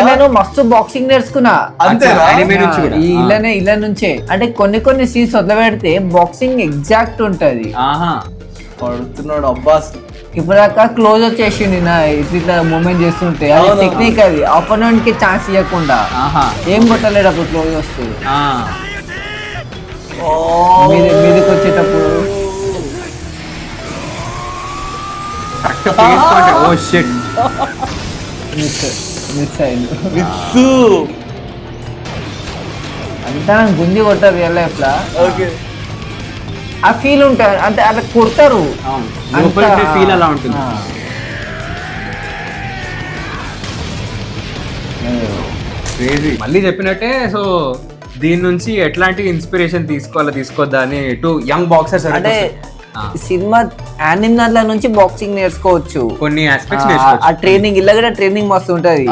నేను మస్తు బాక్సింగ్ నేర్చుకున్నా ఇలా నుంచే. అంటే కొన్ని సీన్స్ వదిలిపెడితే బాక్సింగ్ ఎగ్జాక్ట్ ఉంటది. పడుతున్నాడు అబ్బాస్. ఇప్పటిదాకా క్లోజ్ వచ్చేసింది నా ఇట్లా మూమెంట్ చేస్తుంటే అది టెక్నిక్. అది ఆపోనెంట్ కి ఛాన్స్ ఇవ్వకుండా ఏం కొట్టలేడు అప్పుడు క్లోజ్ వస్తుంది. మీదకి వచ్చేటప్పుడు మిస్ అయింది. అంతా నాకు గుంజి కొట్టారు రియల్ లైఫ్ లా. ఆ ఫీల్ ఉంటుంది అంటే అట్లా కొడతారు, ఫీల్ అలా ఉంటుంది. మళ్ళీ చెప్పినట్టే. సో దీని నుంచి ఎట్లాంటి ఇన్స్పిరేషన్ తీసుకోవద్దా అని టూ యంగ్ బాక్సర్స్ అంటే సినిమా యానిమ్ దాంట్లో నుంచి బాక్సింగ్ నేర్చుకోవచ్చు, కొన్ని ఆస్పెక్ట్స్ నేర్చుకోవచ్చు. ఆ ట్రైనింగ్ ఇలా కూడా ట్రైనింగ్ మస్తు ఉంటది.